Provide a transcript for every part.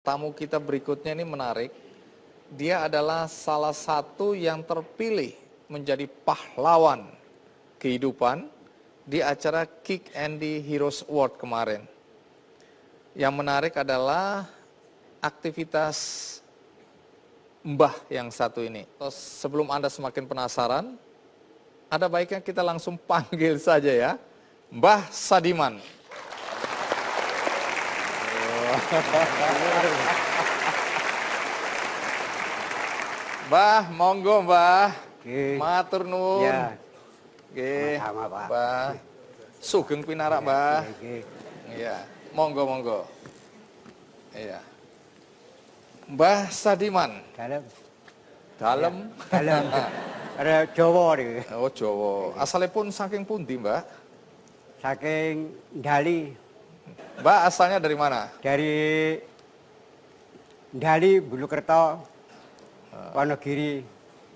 Tamu kita berikutnya ini menarik. Dia adalah salah satu yang terpilih menjadi pahlawan kehidupan di acara Kick Andy Heroes Award kemarin. Yang menarik adalah aktivitas Mbah yang satu ini. Sebelum Anda semakin penasaran, ada baiknya kita langsung panggil saja ya, Mbah Sadiman. Mbah, monggo Mbah. Matur nuwun. Ya. Nggih. Sama, Pak. Mbah. Sugeng pinarak, Mbah. Iya, monggo. Iya. Mbah Sadiman. Dalem. Ada Jawa nih. Oh, Jawa. Asalipun saking pundi, Mbah? Saking Ndali. Mbah asalnya dari mana? Dari Ndali, Bulukerto, Wonogiri.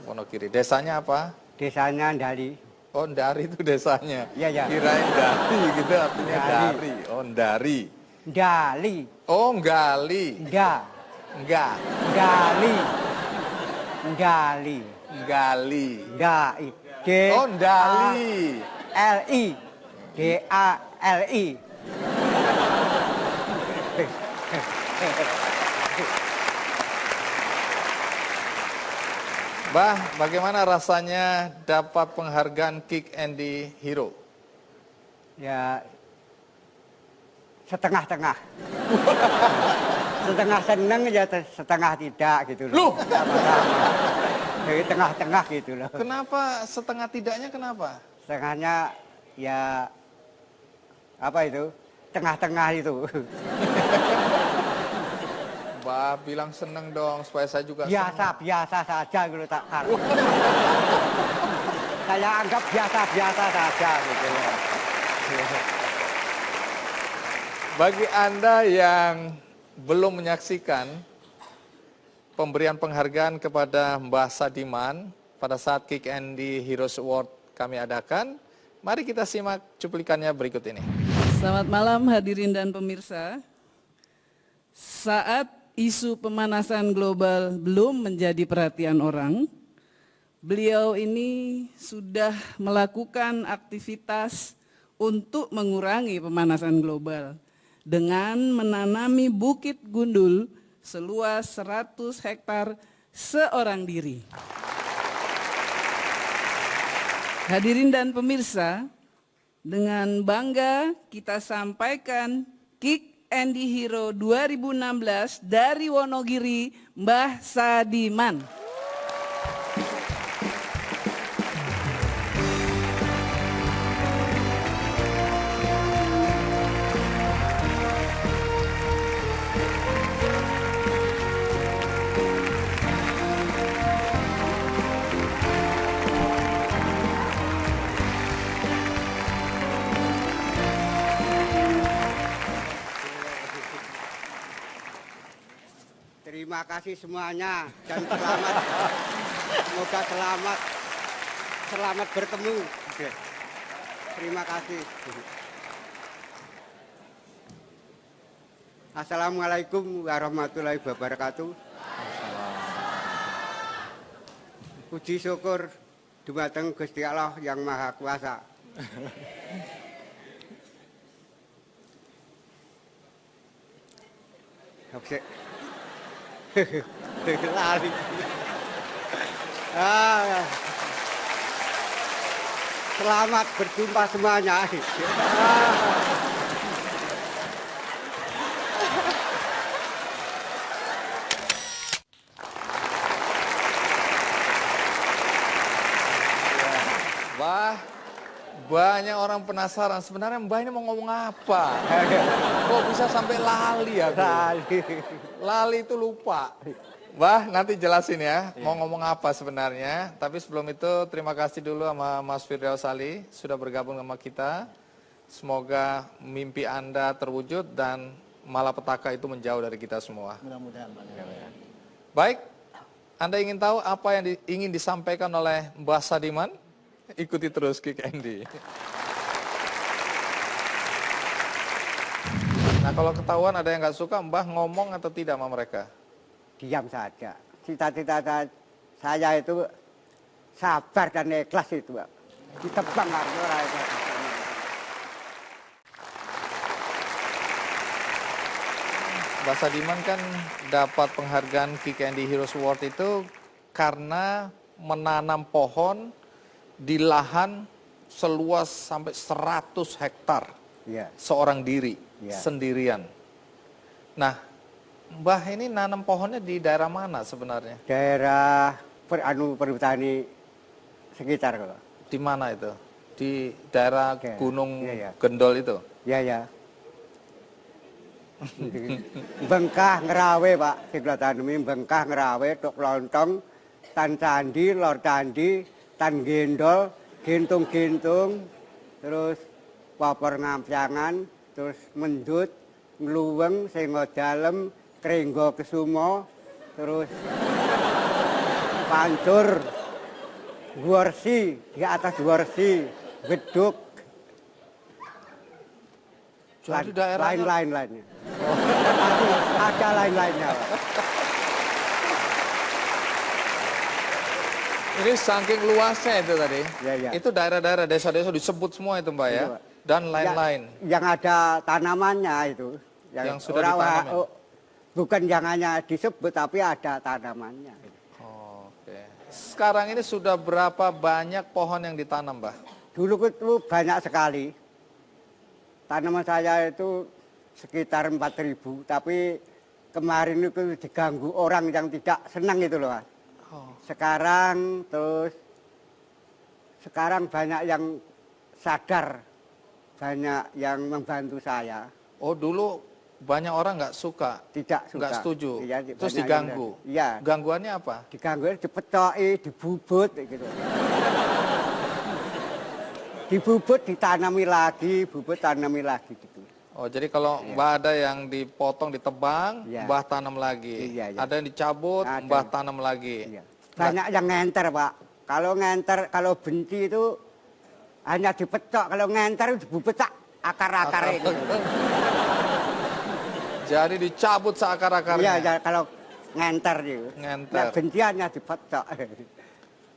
Wonogiri. Desanya apa? Desanya Ndali. Oh, Ndari itu desanya. Iya. Kirain Dari gitu artinya dari. Oh, Ndari. Ndali. Oh, Nggali. Nda. Enggak. Ndali. Ndali. Nggali. Ndai. D. Oh, Ndali. L-I. D-A-L-I. Mbah, bagaimana rasanya dapat penghargaan Kick Andy Hero? Ya, setengah-tengah. Setengah seneng ya setengah tidak gitu Loh! loh. Dari tengah-tengah gitu loh. Kenapa setengah tidaknya kenapa? Setengahnya ya apa itu? Tengah-tengah itu. Mbah bilang seneng dong supaya saya juga Biasa saja gitu tak harus. Saya anggap biasa saja gitu loh. Bagi Anda yang belum menyaksikan pemberian penghargaan kepada Mbah Sadiman pada saat Kick Andy Heroes Award kami adakan, mari kita simak cuplikannya berikut ini. Selamat malam hadirin dan pemirsa. Saat isu pemanasan global belum menjadi perhatian orang, beliau ini sudah melakukan aktivitas untuk mengurangi pemanasan global dengan menanami bukit gundul seluas 100 hektar seorang diri. Hadirin dan pemirsa, dengan bangga kita sampaikan Kick Andy Hero 2016 dari Wonogiri, Mbah Sadiman. Terima kasih semuanya dan selamat. Semoga selamat bertemu. Terima kasih. Assalamualaikum warahmatullahi wabarakatuh. Puji syukur dumateng Gusti Allah yang Maha Kuasa. Oke. Lari. Selamat berjumpa semuanya. Mbah, banyak orang penasaran sebenarnya Mbah ini mau ngomong apa? Kok bisa sampai lali aku? Lali itu lupa. Mbah, nanti jelasin ya, mau ngomong apa sebenarnya. Tapi sebelum itu terima kasih dulu sama Mas Firdaus Ali sudah bergabung sama kita. Semoga mimpi Anda terwujud dan malapetaka itu menjauh dari kita semua. Mudah-mudahan. Baik, Anda ingin tahu apa yang ingin disampaikan oleh Mbah Sadiman? Ikuti terus Kick Andy. Nah kalau ketahuan ada yang nggak suka, Mbah ngomong atau tidak sama mereka? Diam saja. Cita-cita saya itu sabar dan ikhlas itu, Pak. Ditebang harus ora ikhlas. Mbah Sadiman kan dapat penghargaan Kick Andy Heroes Award itu karena menanam pohon di lahan seluas sampai 100 hektar. Iya. Seorang diri, Iya. sendirian. Nah, Mbah ini nanam pohonnya di daerah mana sebenarnya? Daerah perhutani sekitar kalau. Di mana itu? Di daerah Oke. Gunung Iya, iya. Gendol itu? Ya ya. Bengkah ngerawe Pak, sebelah tanemi bengkah ngerawe, tok lontong, tan candi, lor candi, tan gendol, gintung-gintung, terus papor ngampyangan, terus mendut, ngluweng, sengo dalem, krenggo kesumo, terus pancur, guarsi, di atas guarsi, beduk, Jadi daerahnya lain-lainnya. Ada lain-lainnya. Pak. ini saking luasnya itu tadi. Ya, ya. Itu daerah-daerah desa-desa disebut semua itu Mbak ya. Iya, Pak. Dan lain-lain. Yang ada tanamannya itu. Yang sudah ditanamin. Bukan yang hanya disebut tapi ada tanamannya. Oke. Sekarang ini sudah berapa banyak pohon yang ditanam Mbah? Dulu itu banyak sekali. Tanaman saya itu sekitar 4.000, tapi kemarin itu diganggu orang yang tidak senang itu loh, Mas. Oh. Sekarang banyak yang sadar, banyak yang membantu saya. Oh dulu banyak orang nggak suka, Tidak suka. nggak setuju, Iya, terus banyak diganggu. yang- Iya, Gangguannya apa? diganggu, dipetoki, dibubut gitu. Dibubut, ditanami lagi, bubut tanami lagi gitu. Oh jadi kalau Mbah ada yang dipotong, ditebang, Iya. Mbah tanam lagi. Iya, iya. Ada yang dicabut, Ada. Mbah tanam lagi. Iya. Banyak yang ngenter, Pak. Kalau ngenter, kalau benci itu hanya dipecok, kalau ngenter itu dibubut tak akar-akar itu. Jadi dicabut seakar-akarnya. Iya, ya, kalau ngenter itu. Ngenter. Nah, benci hanya dipecok.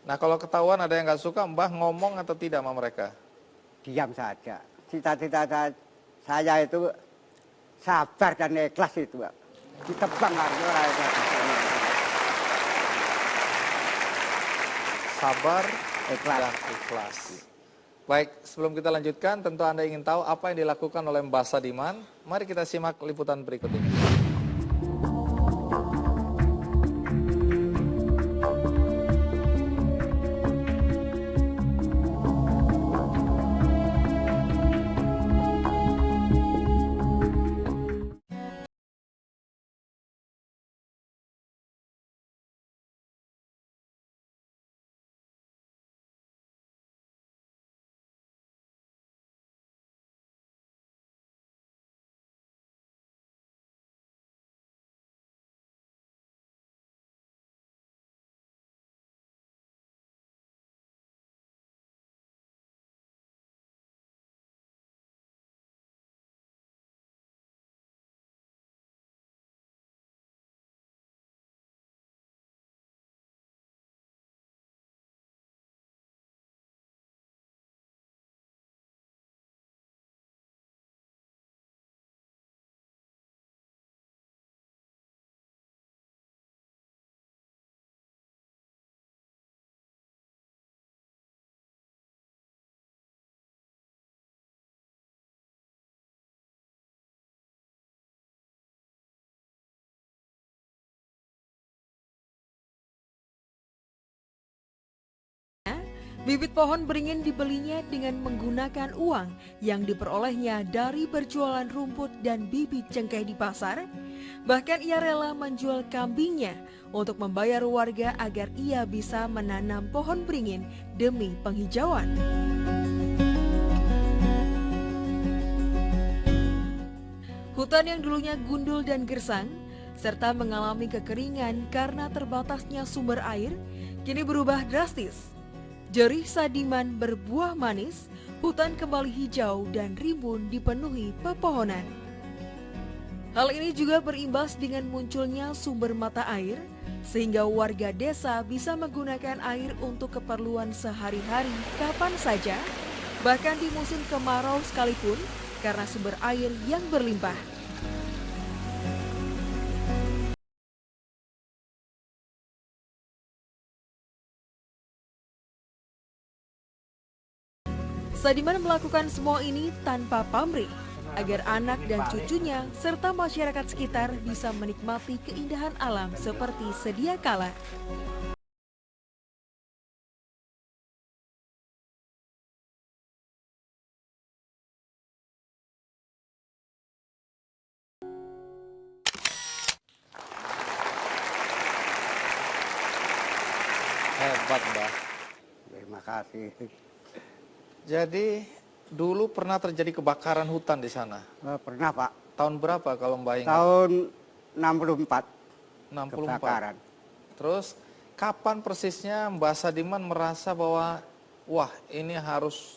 Nah kalau ketahuan ada yang nggak suka, Mbah ngomong atau tidak sama mereka? Diam saja. Cita-cita saya itu sabar dan ikhlas itu, Pak. Ditebang harus ora ikhlas. Sabar Ikhlas. dan ikhlas. Baik, sebelum kita lanjutkan, tentu Anda ingin tahu apa yang dilakukan oleh Mbah Sadiman. Mari kita simak liputan berikut ini. Bibit pohon beringin dibelinya dengan menggunakan uang yang diperolehnya dari berjualan rumput dan bibit cengkeh di pasar. Bahkan ia rela menjual kambingnya untuk membayar warga agar ia bisa menanam pohon beringin demi penghijauan. Hutan yang dulunya gundul dan gersang, serta mengalami kekeringan karena terbatasnya sumber air, kini berubah drastis. Jerih Sadiman berbuah manis, hutan kembali hijau dan rimbun dipenuhi pepohonan. Hal ini juga berimbas dengan munculnya sumber mata air, sehingga warga desa bisa menggunakan air untuk keperluan sehari-hari kapan saja, bahkan di musim kemarau sekalipun, karena sumber air yang berlimpah. Sadiman melakukan semua ini tanpa pamrih, agar anak dan cucunya serta masyarakat sekitar bisa menikmati keindahan alam seperti sedia kala. Hebat, Mbah. Terima kasih. Jadi dulu pernah terjadi kebakaran hutan di sana. Pernah Pak, Tahun berapa kalau Mbah ingat? tahun 64 64. kebakaran. Terus kapan persisnya Mbah Sadiman merasa bahwa wah ini harus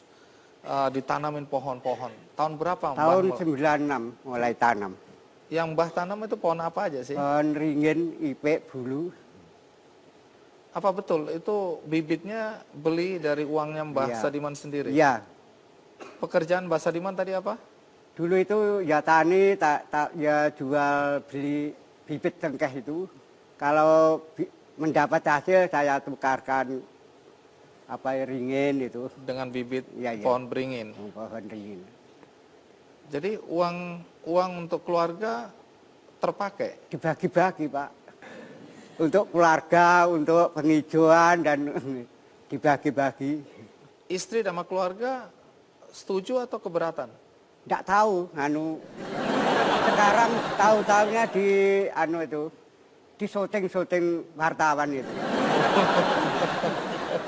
ditanamin pohon-pohon? Tahun berapa Mbah? Tahun 96 mulai tanam. Yang Mbah tanam itu pohon apa aja sih? Pohon ringin, ipek, bulu. Apa betul itu bibitnya beli dari uangnya Mbah Iya. Sadiman sendiri? Iya, Pekerjaan Mbah Sadiman tadi apa? dulu itu ya tani, ya jual beli bibit cengkeh itu. Kalau mendapat hasil saya tukarkan ringin itu, Dengan bibit Iya, iya. pohon beringin. pohon ringin. Jadi uang untuk keluarga terpakai. Dibagi-bagi Pak, untuk keluarga, untuk penghijauan dan dibagi-bagi. Istri sama keluarga setuju atau keberatan? Nggak tahu, sekarang tahu-tahunya di syuting wartawan itu.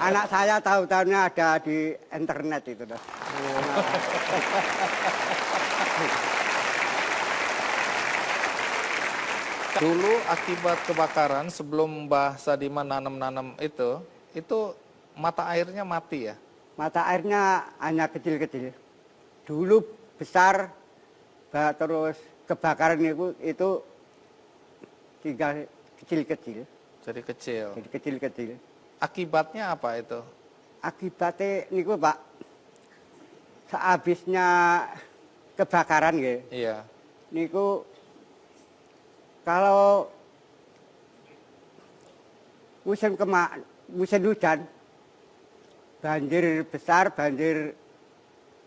Anak saya tahu-tahunya ada di internet itu. Dulu akibat kebakaran sebelum Mbah Sadiman nanam-nanam itu mata airnya mati ya? Mata airnya hanya kecil-kecil. Dulu besar, terus kebakaran itu tinggal kecil-kecil. Jadi kecil. Jadi kecil-kecil. Akibatnya apa itu? Akibatnya niku Pak, sehabisnya kebakaran nggih. Iya. Niku kalau musim hujan, banjir besar, banjir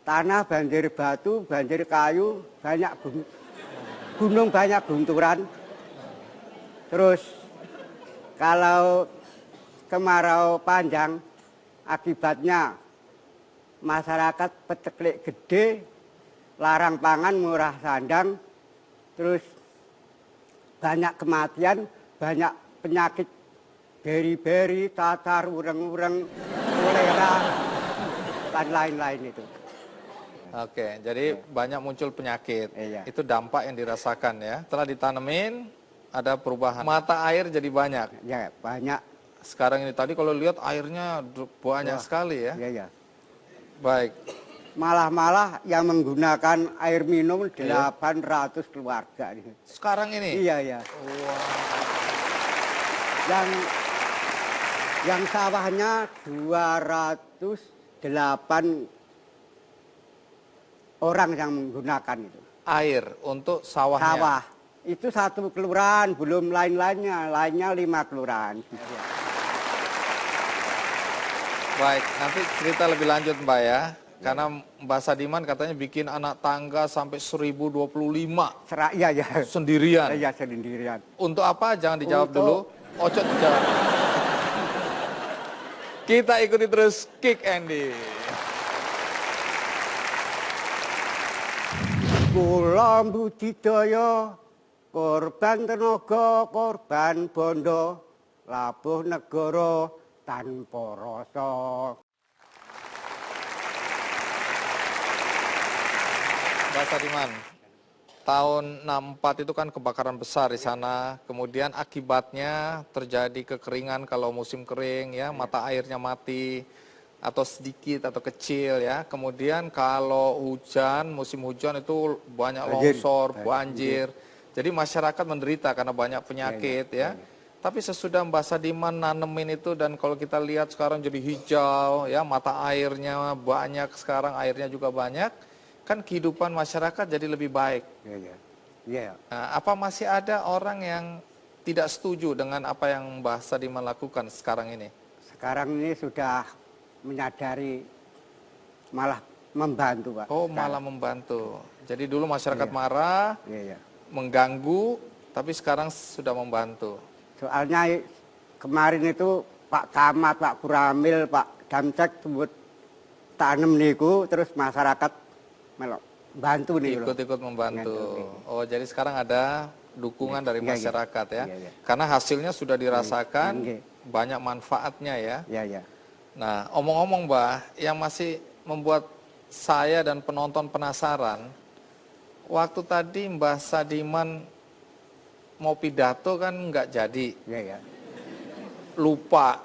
tanah, banjir batu, banjir kayu, banyak gunung, banyak gunturan. Terus kalau kemarau panjang, akibatnya masyarakat peceklik gede, larang pangan, murah sandang, terus banyak kematian, banyak penyakit beri-beri, cacar, ureng-ureng, kolera, dan lain-lain itu. Oke, jadi banyak muncul penyakit. Iya. Itu dampak yang dirasakan ya. Setelah ditanemin ada perubahan. Mata air jadi banyak. Ya, banyak. Sekarang ini tadi kalau lihat airnya banyak Wah, sekali ya. Ya, ya. Baik. Malah yang menggunakan air minum 800 keluarga. Sekarang ini. Iya, iya. Wah. Yang sawahnya 208 orang yang menggunakan itu. Air untuk sawahnya. Sawah. Itu 1 kelurahan, belum lainnya 5 kelurahan. Baik, nanti cerita lebih lanjut Mbak ya. Karena Mbak Sadiman katanya bikin anak tangga sampai 1025 Iya, ya. sendirian. Iya, sendirian. Untuk apa? Jangan dijawab Untuk- dulu. Ocot dijawab. Kita ikuti terus Kick Andy. Kula budidaya korban tenaga, korban bondo, labuh negara tanpa rasa. Mbak Sadiman, tahun 64 itu kan kebakaran besar di sana, kemudian akibatnya terjadi kekeringan kalau musim kering ya, mata airnya mati atau sedikit atau kecil ya. Kemudian kalau hujan, musim hujan itu banyak Banjir. longsor, banjir. Jadi masyarakat menderita karena banyak penyakit ya. Tapi sesudah Mbah Sadiman nanemin itu dan kalau kita lihat sekarang jadi hijau ya, mata airnya banyak sekarang, airnya juga banyak, kan kehidupan masyarakat jadi lebih baik. Nah, apa masih ada orang yang tidak setuju dengan apa yang Mbah Sadiman lakukan sekarang ini? Sekarang ini sudah menyadari, malah membantu, Pak. Oh, malah membantu. Jadi dulu masyarakat marah, mengganggu, tapi sekarang sudah membantu. Soalnya kemarin itu Pak Camat, Pak Kuramil, Pak Damsek sebut tanam niku, terus masyarakat melok bantu nih. Ikut-ikut membantu. Oh, jadi sekarang ada dukungan dari masyarakat ya. Karena hasilnya sudah dirasakan, banyak manfaatnya ya. Nah, omong-omong Mbah, yang masih membuat saya dan penonton penasaran, waktu tadi Mbah Sadiman mau pidato kan nggak jadi. Lupa.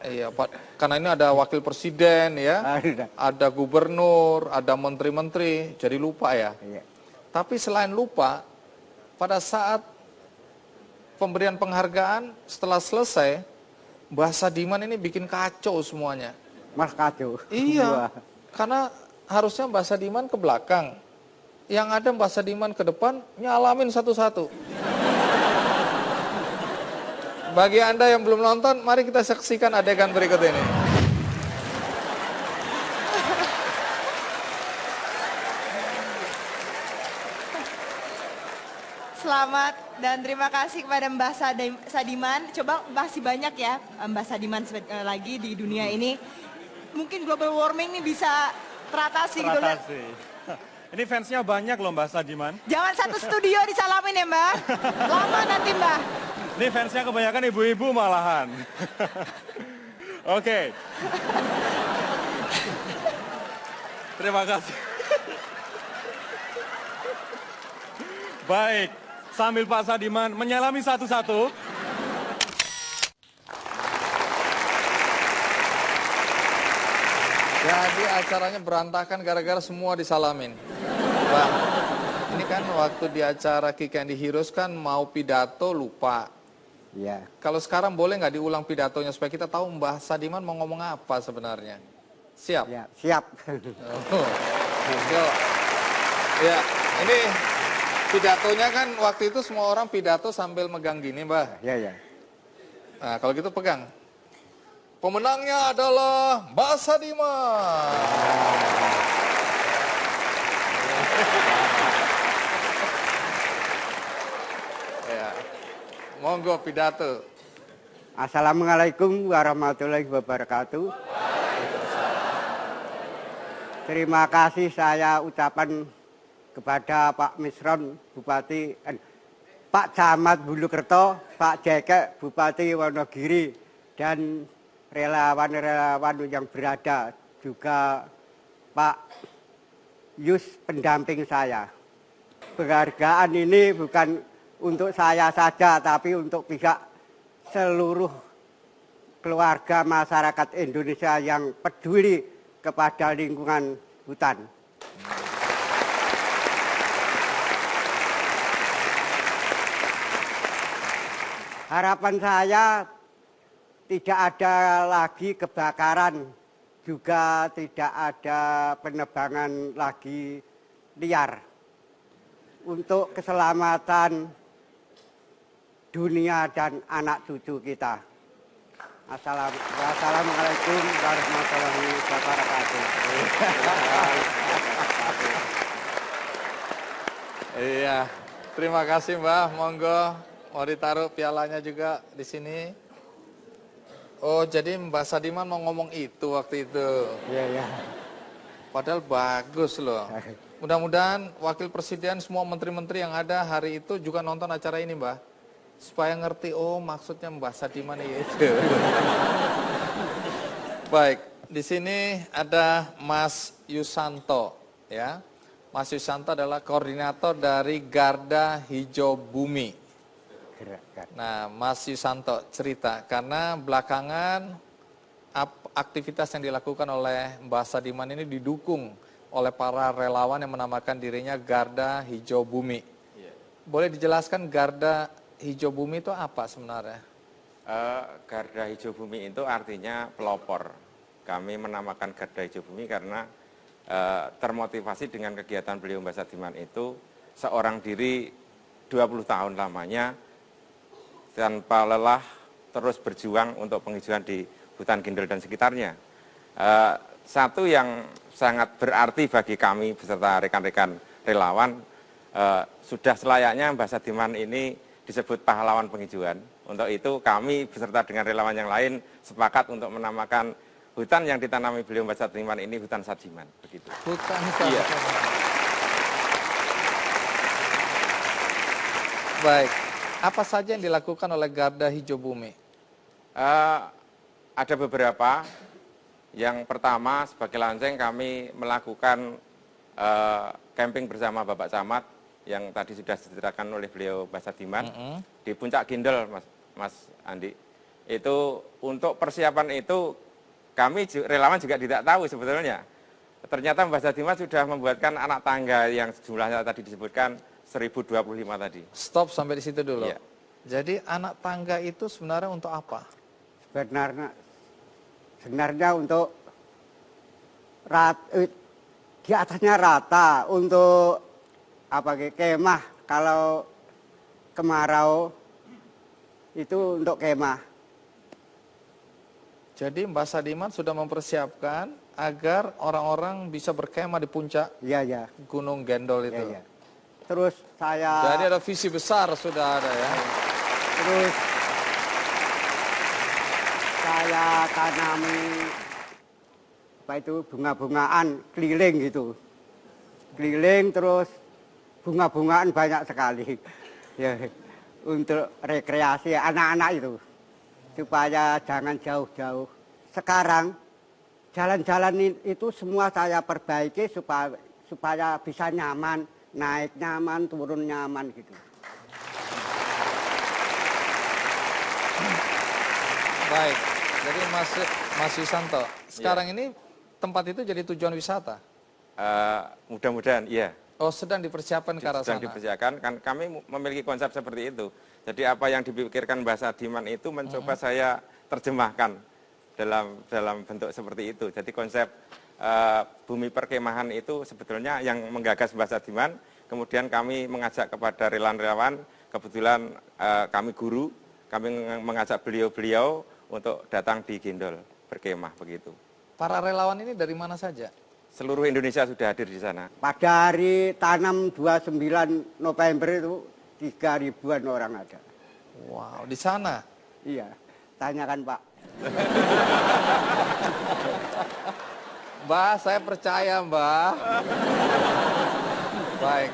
Iya, Pak. Karena ini ada wakil presiden ya, ada gubernur, ada menteri-menteri, jadi lupa ya. Tapi selain lupa, pada saat pemberian penghargaan setelah selesai, Mbah Sadiman ini bikin kacau semuanya. Mas kacau. Iya, karena harusnya Mbah Sadiman ke belakang. Yang ada Mbah Sadiman ke depan, nyalamin satu-satu. Bagi Anda yang belum nonton, mari kita saksikan adegan berikut ini. Selamat dan terima kasih kepada Mbah Sadiman. Coba masih banyak ya Mbah Sadiman lagi di dunia ini. Mungkin global warming ini bisa teratasi. Gitu. Ini fansnya banyak loh Mbah Sadiman. Jangan satu studio disalamin ya Mbah. Lama nanti Mbah. Ini fansnya kebanyakan ibu-ibu malahan. Oke. Terima kasih. Baik, sambil Pak Sadiman menyalami satu-satu. Jadi acaranya berantakan gara-gara semua disalamin. Bang, ini kan waktu di acara Kick and the Heroes kan mau pidato lupa. Kalau sekarang boleh nggak diulang pidatonya supaya kita tahu Mbah Sadiman mau ngomong apa sebenarnya? Siap? Siap. Ya, ini pidatonya kan waktu itu semua orang pidato sambil megang gini, Mbah. Nah, kalau gitu pegang. Pemenangnya adalah Mbah Sadiman. Ya. Monggo pidato. Assalamualaikum warahmatullahi wabarakatuh. Terima kasih saya ucapan kepada Pak Misron Bupati, Pak Camat Bulukerto, Pak Jekek Bupati Wonogiri, dan relawan-relawan yang berada, juga Pak Yus pendamping saya. Penghargaan ini bukan untuk saya saja, tapi untuk pihak seluruh keluarga masyarakat Indonesia yang peduli kepada lingkungan hutan. Harapan saya tidak ada lagi kebakaran, juga tidak ada penebangan lagi liar. Untuk keselamatan dunia dan anak cucu kita. Assalamualaikum warahmatullahi wabarakatuh. Iya, terima kasih Mbah. Monggo, mau ditaruh pialanya juga di sini. Oh, jadi Mbah Sadiman mau ngomong itu waktu itu. Iya. Padahal bagus loh. Mudah-mudahan wakil presiden, semua menteri-menteri yang ada hari itu juga nonton acara ini, Mbah. Supaya ngerti, oh maksudnya Mbah Sadiman itu. Baik, di sini ada Mas Yusanto, ya. Mas Yusanto adalah koordinator dari Garda Hijau Bumi. Nah, Mas Yusanto cerita, karena belakangan aktivitas yang dilakukan oleh Mbah Sadiman ini didukung oleh para relawan yang menamakan dirinya Garda Hijau Bumi. boleh dijelaskan Garda Hijau Bumi itu apa sebenarnya? Garda Hijau Bumi itu artinya pelopor. Kami menamakan Garda Hijau Bumi karena termotivasi dengan kegiatan beliau Mbah Sadiman itu seorang diri 20 tahun lamanya tanpa lelah terus berjuang untuk penghijauan di hutan Gindel dan sekitarnya. Satu yang sangat berarti bagi kami beserta rekan-rekan relawan, sudah selayaknya Mbah Sadiman ini disebut pahlawan penghijauan. Untuk itu kami beserta dengan relawan yang lain sepakat untuk menamakan hutan yang ditanami beliau Mbah Sadiman ini hutan Sadiman. Begitu. Hutan Sadiman. Iya. Baik, apa saja yang dilakukan oleh Garda Hijau Bumi? Ada beberapa. Yang pertama, sebagai Lanceng kami melakukan camping bersama Bapak Camat yang tadi sudah diceritakan oleh beliau Mbah Sadiman di Puncak Gindel, Mas Andi. Itu untuk persiapan itu kami relawan juga tidak tahu sebetulnya. Ternyata Mbah Sadiman sudah membuatkan anak tangga yang jumlahnya tadi disebutkan 1025 tadi. Stop sampai di situ dulu. Iya. Jadi anak tangga itu sebenarnya untuk apa? Sebenarnya untuk di atasnya rata untuk kemah. Kalau kemarau itu untuk kemah. Jadi Mbah Sadiman sudah mempersiapkan agar orang-orang bisa berkemah di puncak Gunung Gendol itu. Iya. Terus saya... Jadi ada visi besar sudah ada ya. Terus saya tanami bunga-bungaan keliling gitu. Keliling terus bunga-bungaan banyak sekali. Ya, untuk rekreasi anak-anak itu. Supaya jangan jauh-jauh. Sekarang jalan-jalan itu semua saya perbaiki supaya bisa nyaman, naik nyaman, turun nyaman gitu. Baik, jadi Mas Yusanto, sekarang ini tempat itu jadi tujuan wisata? Mudah-mudahan, iya. Oh, sedang dipersiapkan ke arah sana? Sedang dipersiapkan, kan kami memiliki konsep seperti itu. Jadi apa yang dipikirkan Mbah Sadiman itu mencoba saya terjemahkan dalam bentuk seperti itu. Jadi konsep bumi perkemahan itu sebetulnya yang menggagas Mbah Sadiman, kemudian kami mengajak kepada relawan-relawan, kebetulan kami guru, kami mengajak beliau-beliau untuk datang di Gindol berkemah begitu. Para relawan ini dari mana saja? Seluruh Indonesia sudah hadir di sana. Pada hari tanam 29 November itu 3.000-an orang ada. Wow, di sana? Iya, tanyakan Pak. Mbah, saya percaya Mbah. Baik.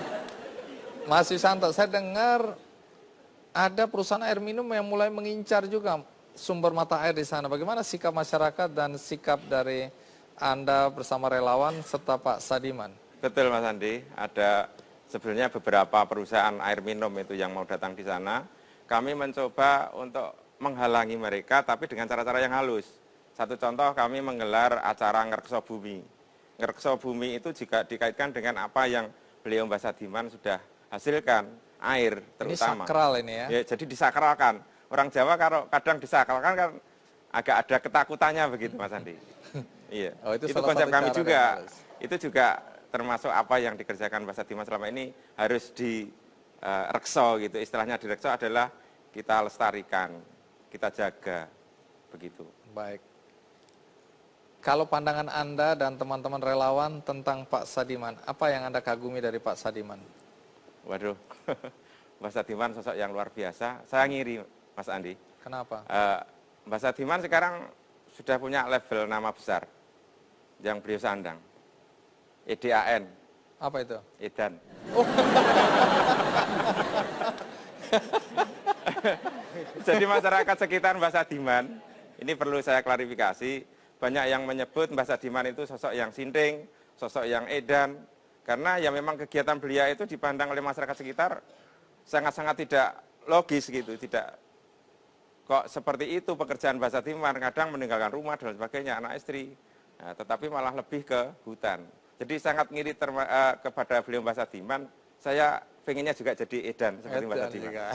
Mas Yusanto, saya dengar ada perusahaan air minum yang mulai mengincar juga sumber mata air di sana. Bagaimana sikap masyarakat dan sikap dari Anda bersama relawan serta Pak Sadiman? Betul Mas Andi, ada sebenarnya beberapa perusahaan air minum itu yang mau datang di sana. Kami mencoba untuk menghalangi mereka tapi dengan cara-cara yang halus. Satu contoh kami menggelar acara Ngrekso Bumi. Ngrekso Bumi itu juga dikaitkan dengan apa yang beliau Mbah Sadiman sudah hasilkan, air terutama. Ini sakral ini ya? Jadi disakralkan. Orang Jawa kalau kadang disakralkan kan agak ada ketakutannya begitu Mas Andi. Iya. Oh, itu konsep kami juga. Itu juga termasuk apa yang dikerjakan Mbah Sadiman selama ini harus direkso gitu. Istilahnya direkso adalah kita lestarikan, kita jaga begitu. Baik. Kalau pandangan Anda dan teman-teman relawan tentang Pak Sadiman, apa yang Anda kagumi dari Pak Sadiman? Waduh, Mbah Sadiman sosok yang luar biasa. Saya ngiri, Mas Andi. Kenapa? Mbah Sadiman sekarang sudah punya level nama besar yang beliau sandang. EDAN. Apa itu? Edan. Oh. Jadi masyarakat sekitar Mbah Sadiman, ini perlu saya klarifikasi, banyak yang menyebut Mbah Sadiman itu sosok yang sinting, sosok yang edan, karena ya memang kegiatan beliau itu dipandang oleh masyarakat sekitar sangat-sangat tidak logis gitu, tidak kok seperti itu pekerjaan Mbah Sadiman, kadang meninggalkan rumah dan sebagainya, anak istri, nah, tetapi malah lebih ke hutan. Jadi sangat ngiri kepada beliau Mbah Sadiman, saya pengennya juga jadi edan seperti Mbak Edan Sadiman. juga.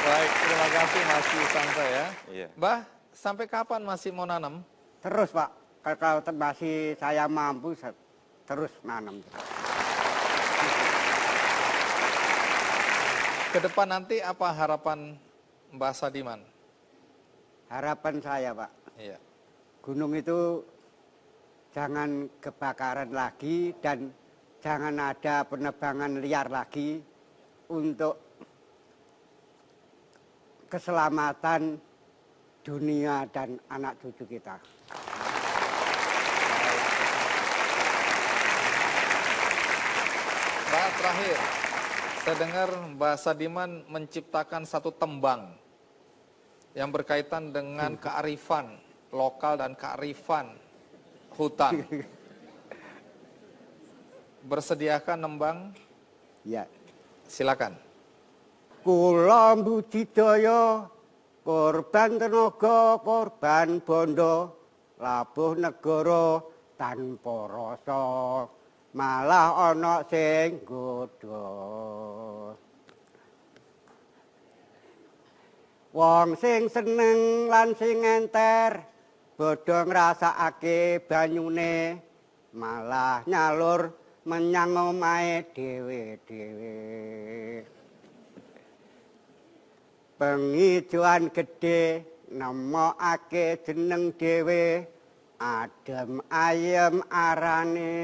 Baik, terima kasih masih santai ya. Iya. Mbah, sampai kapan masih mau nanam? Terus Pak, kalau masih saya mampu terus nanam. Ke depan nanti apa harapan Mbah Sadiman? Harapan saya Pak, Iya. gunung itu jangan kebakaran lagi dan jangan ada penebangan liar lagi untuk keselamatan dunia dan anak cucu kita. Mbak, terakhir, saya dengar Mbak Sadiman menciptakan satu tembang yang berkaitan dengan kearifan lokal dan kearifan hutan. Bersediakah nembang? Ya. Silakan. Kula budidaya korban tenaga korban bondo labuh negara tanpa rasa malah ana sing nggodha. Wong sing seneng lan sing enter padha ngrasakake banyune malah nyalur menyang omahe dhewe-dhewe. Pengijuan gede nemokake jeneng dhewe adem ayem arane.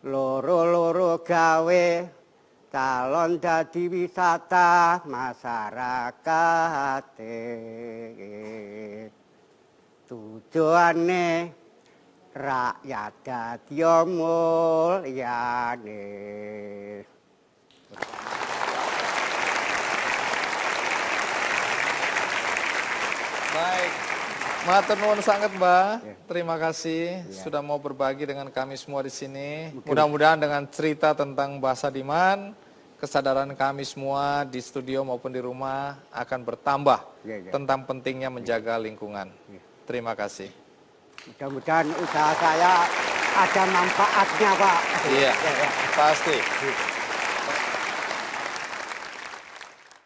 Loro-loro gawe calon dadi wisata masyarakat. Tujuane rakyat dadi mulyane. Baik, matur nuwun sangat Mbak. Terima kasih sudah mau berbagi dengan kami semua di sini. Mudah-mudahan dengan cerita tentang Mbah Sadiman, kesadaran kami semua di studio maupun di rumah akan bertambah tentang pentingnya menjaga lingkungan. Terima kasih. Mudah-mudahan usaha saya ada manfaatnya, Pak. Iya, pasti.